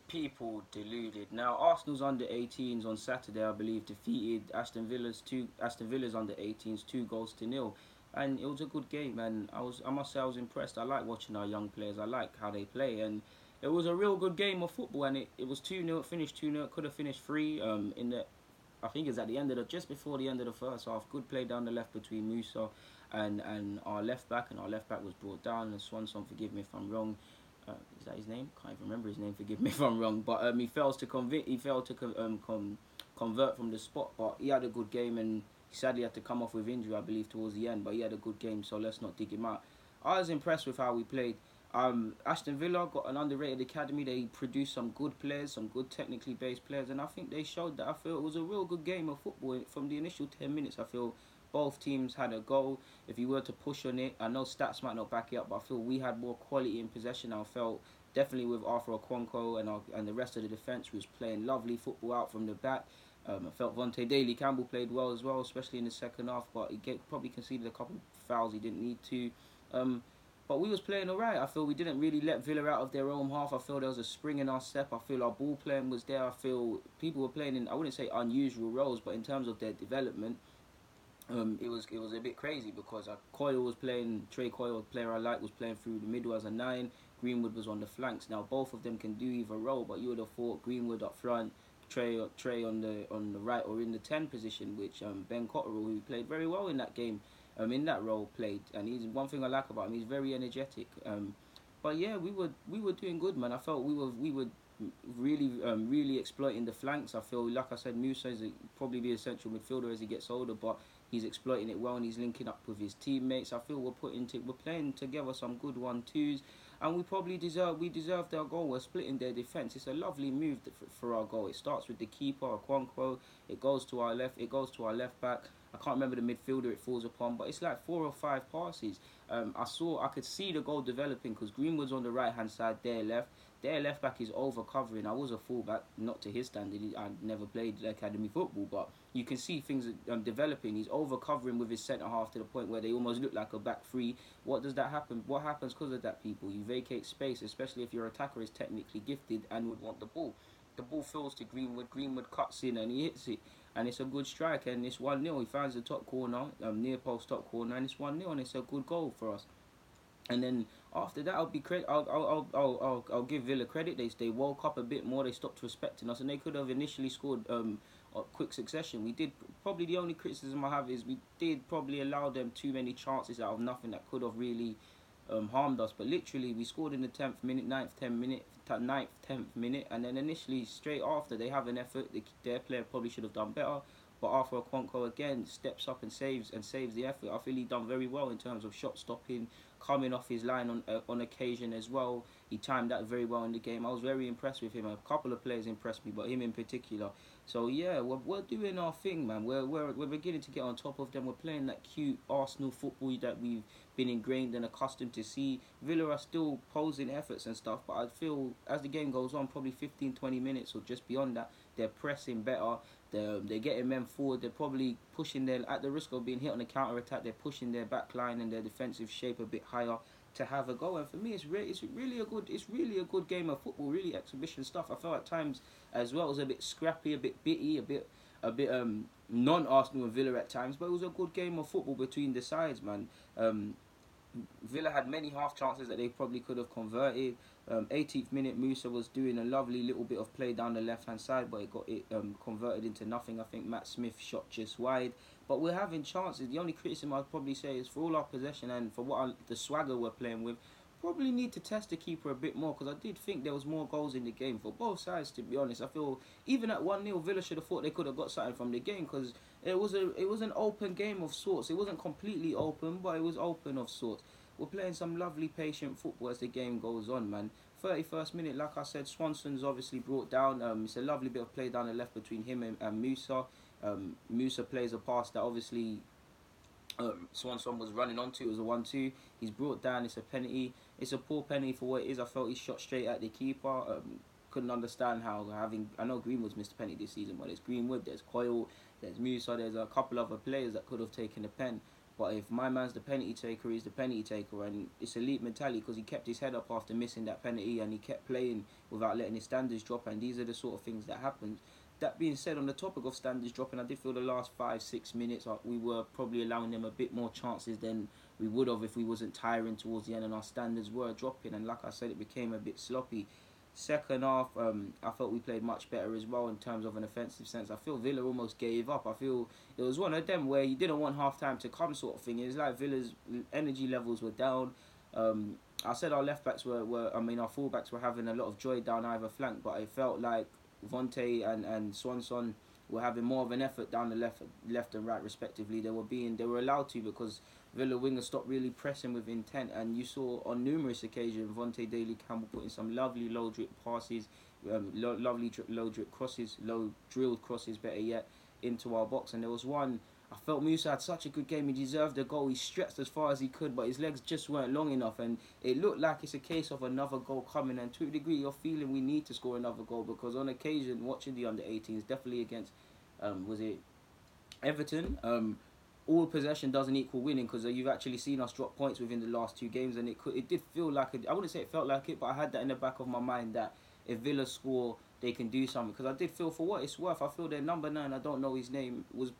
People deluded. Now Arsenal's under 18s on Saturday, I believe, defeated Aston Villa's under 18s 2 goals to nil, and it was a good game. And I must say I was impressed. I like watching our young players. I like how they play, and it was a real good game of football. And it was 2-0, finished 2-0. It could have finished 3. In the I think it's at the end of the just before the end of the first half. Good play down the left between Musa and our left back, and our left back was brought down. And Swanson, forgive me if I'm wrong. Is that his name? Can't even remember his name. Forgive me if I'm wrong. But he failed to convert from the spot. But he had a good game, and he sadly had to come off with injury, I believe, towards the end. But he had a good game, so let's not dig him out. I was impressed with how we played. Aston Villa got an underrated academy. They produced some good players, some good technically based players, and I think they showed that. I feel it was a real good game of football. From the initial 10 minutes, I feel both teams had a goal. If you were to push on it, I know stats might not back it up, but I feel we had more quality in possession. I felt definitely with Arthur Okonkwo and the rest of the defence was playing lovely football out from the back. I felt Vontae Daly-Campbell played well as well, especially in the second half, but he probably conceded a couple of fouls he didn't need to. But we was playing alright. I feel we didn't really let Villa out of their own half. I feel there was a spring in our step. I feel our ball playing was there. I feel people were playing in, I wouldn't say unusual roles, but in terms of their development, it was a bit crazy because Coyle was playing, Trey Coyle, the player I like, was playing through the middle as a 9. Greenwood was on the flanks. Now both of them can do either role, but you would have thought Greenwood up front, Trey on the right or in the 10 position, which Ben Cotterill, who played very well in that game, in that role, played. And he's one thing I like about him. He's very energetic. But yeah, we were doing good, man. I felt we were really exploiting the flanks. I feel, like I said, Musa is probably the essential midfielder as he gets older, but he's exploiting it well and he's linking up with his teammates. I feel we're playing together some good 1-2s, and we probably deserved our goal. We're splitting their defence. It's a lovely move for our goal. It starts with the keeper, Okonkwo. It goes to our left. It goes to our left back. I can't remember the midfielder it falls upon, but it's like 4 or 5 passes. I could see the goal developing because Greenwood's on the right hand side, their left. Their left back is over covering. I was a fullback, not to his standard. I never played academy football, but you can see things developing. He's over covering with his centre half to the point where they almost look like a back three. What does that happen? What happens because of that, people? You vacate space, especially if your attacker is technically gifted and would want the ball. The ball falls to Greenwood. Greenwood cuts in and he hits it, and it's a good strike. And it's 1-0. He finds the top corner, near post top corner, and it's 1-0, and it's a good goal for us. And then after that, I'll give Villa credit. They woke up a bit more. They stopped respecting us, and they could have initially scored a quick succession. We did probably the only criticism I have is we did probably allow them too many chances out of nothing that could have really harmed us. But literally, we scored in the 10th minute, 9th, 10th minute, and then initially straight after they have an effort. Their player probably should have done better. But Arthur Okonkwo again steps up and saves the effort. I feel he done very well in terms of shot stopping, coming off his line on occasion as well. He timed that very well in the game. I was very impressed with him. A couple of players impressed me, but him in particular. So yeah, we're doing our thing, man. We're beginning to get on top of them. We're playing that cute Arsenal football that we've been ingrained and accustomed to see. Villa are still posing efforts and stuff, but I feel as the game goes on, probably 15-20 minutes or just beyond that, they're pressing better. They're getting men forward. They're probably pushing their, at the risk of being hit on a counter attack, they're pushing their back line and their defensive shape a bit higher to have a go. And for me, it's really a good game of football. Really exhibition stuff. I felt at times as well it was a bit scrappy, a bit bitty, a bit non-Arsenal and Villa at times, but it was a good game of football between the sides, man. Villa had many half chances that they probably could have converted. 18th minute, Musa was doing a lovely little bit of play down the left hand side, but it got converted into nothing. I think Matt Smith shot just wide. But we're having chances. The only criticism I'd probably say is for all our possession and for the swagger we're playing with, probably need to test the keeper a bit more, because I did think there was more goals in the game for both sides, to be honest. I feel even at 1-0, Villa should have thought they could have got something from the game, because it was an open game of sorts. It wasn't completely open, but it was open of sorts. We're playing some lovely patient football as the game goes on, man. 31st minute, like I said, Swanson's obviously brought down. It's a lovely bit of play down the left between him and Musa. Musa plays a pass that obviously Swanson was running onto. It was a 1-2. He's brought down. It's a penalty. It's a poor penalty for what it is. I felt he shot straight at the keeper. Couldn't understand how I know Greenwood's missed a penalty this season, but there's Greenwood, there's Coyle, there's Musa, there's a couple other players that could have taken the pen. But if my man's the penalty taker, he's the penalty taker, and it's elite mentality because he kept his head up after missing that penalty and he kept playing without letting his standards drop, and these are the sort of things that happen. That being said, on the topic of standards dropping, I did feel the last 5-6 minutes we were probably allowing them a bit more chances than we would have if we wasn't tiring towards the end and our standards were dropping, and like I said, it became a bit sloppy. Second half, I felt we played much better as well in terms of an offensive sense. I feel Villa almost gave up. I feel it was one of them where you didn't want half time to come sort of thing. It was like Villa's energy levels were down. I said our left backs our full-backs were having a lot of joy down either flank, but it felt like Vontae and Swanson were having more of an effort down the left and right respectively. They were allowed to, because Villa wingers stopped really pressing with intent, and you saw on numerous occasions Vontae Daly-Campbell putting some lovely low drip passes, lovely low drip crosses, low drilled crosses better yet, into our box. And there was one, I felt Musa had such a good game. He deserved a goal. He stretched as far as he could, but his legs just weren't long enough, and it looked like it's a case of another goal coming. And to a degree, you're feeling we need to score another goal, because on occasion, watching the under-18s, definitely against, was it Everton? All possession doesn't equal winning, because you've actually seen us drop points within the last 2 games, and it did feel like I wouldn't say it felt like it, but I had that in the back of my mind that if Villa score, they can do something. Because I did feel, for what it's worth, I feel their number 9, I don't know his name, was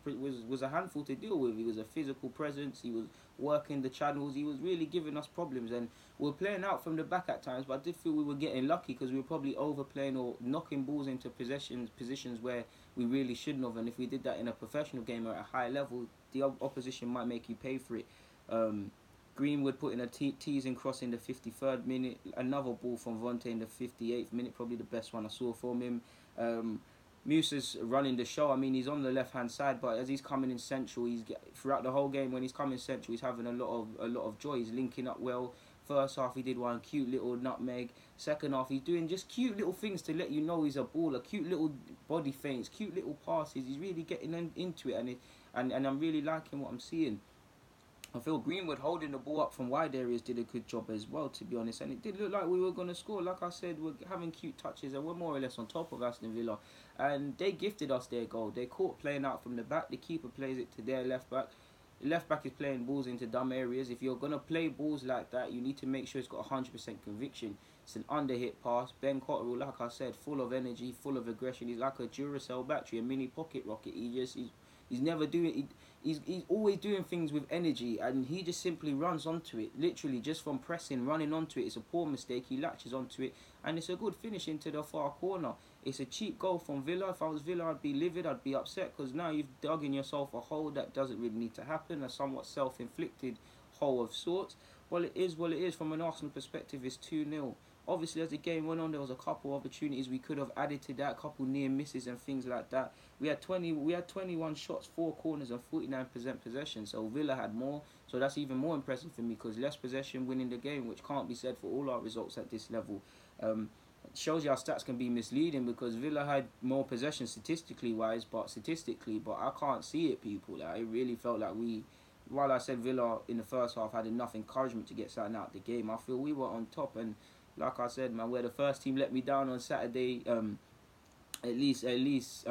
a handful to deal with. He was a physical presence. He was working the channels. He was really giving us problems, and we were playing out from the back at times. But I did feel we were getting lucky, because we were probably overplaying or knocking balls into positions where we really shouldn't have. And if we did that in a professional game or at a high level, the opposition might make you pay for it. Greenwood putting a teasing cross in the 53rd minute. Another ball from Vontae in the 58th minute, probably the best one I saw from him. Musa's running the show. I mean, he's on the left-hand side, but as he's coming in central, throughout the whole game, when he's coming central, he's having a lot of joy. He's linking up well. First half, he did one cute little nutmeg. Second half, he's doing just cute little things to let you know he's a baller. Cute little body feints, cute little passes. He's really getting into it, and I'm really liking what I'm seeing. I feel Greenwood holding the ball up from wide areas did a good job as well, to be honest. And it did look like we were going to score. Like I said, we're having cute touches, and we're more or less on top of Aston Villa. And they gifted us their goal. They caught playing out from the back. The keeper plays it to their left back. The left back is playing balls into dumb areas. If you're going to play balls like that, you need to make sure it's got 100% conviction. It's an underhit pass. Ben Cotterill, like I said, full of energy, full of aggression. He's like a Duracell battery, a mini pocket rocket. He's never doing. He's always doing things with energy, and he just simply runs onto it. Literally, just from pressing, running onto it. It's a poor mistake. He latches onto it, and it's a good finish into the far corner. It's a cheap goal from Villa. If I was Villa, I'd be livid. I'd be upset, because now you've dug in yourself a hole that doesn't really need to happen. A somewhat self-inflicted hole of sorts. Well, it is what it is. From an Arsenal perspective, it's 2-0. Obviously, as the game went on, there was a couple of opportunities we could have added to that, a couple near misses and things like that. We had 21 shots, 4 corners, and 49% possession. So Villa had more. So that's even more impressive for me, because less possession winning the game, which can't be said for all our results at this level. It shows you how stats can be misleading, because Villa had more possession statistically, but I can't see it, people. Like, it really felt like while I said Villa in the first half had enough encouragement to get something out of the game, I feel we were on top. And like I said, man, where the first team let me down on Saturday, at least the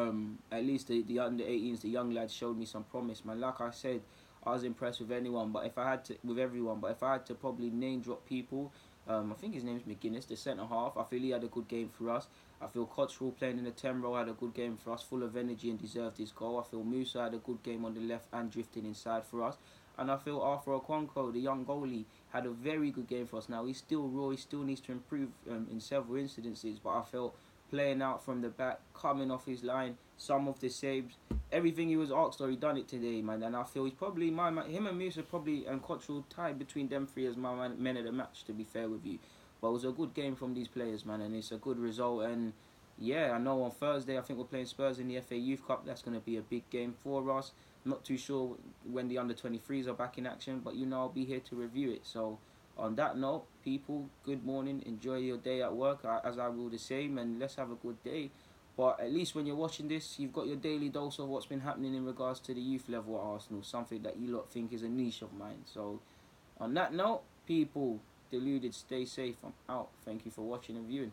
under-18s, the young lads showed me some promise, man. Like I said, I was impressed with everyone, but if I had to probably name drop people, I think his name's McGuinness, the centre half. I feel he had a good game for us. I feel Cotterill playing in the 10 role had a good game for us, full of energy and deserved his goal. I feel Musa had a good game on the left and drifting inside for us. And I feel Arthur Okonkwo, the young goalie, had a very good game for us. Now, he's still raw. He still needs to improve in several incidences. But I felt playing out from the back, coming off his line, some of the saves, everything he was asked for, he done it today, man. And I feel he's probably him and Musa and Cotterill tied between them 3 as my men of the match, to be fair with you. But it was a good game from these players, man, and it's a good result. And yeah, I know on Thursday I think we're playing Spurs in the FA Youth Cup. That's going to be a big game for us. Not too sure when the under-23s are back in action, but I'll be here to review it. So on that note, people, good morning. Enjoy your day at work, as I will the same, and let's have a good day. But at least when you're watching this, you've got your daily dose of what's been happening in regards to the youth level at Arsenal, something that you lot think is a niche of mine. So on that note, people, deluded, stay safe. I'm out. Thank you for watching and viewing.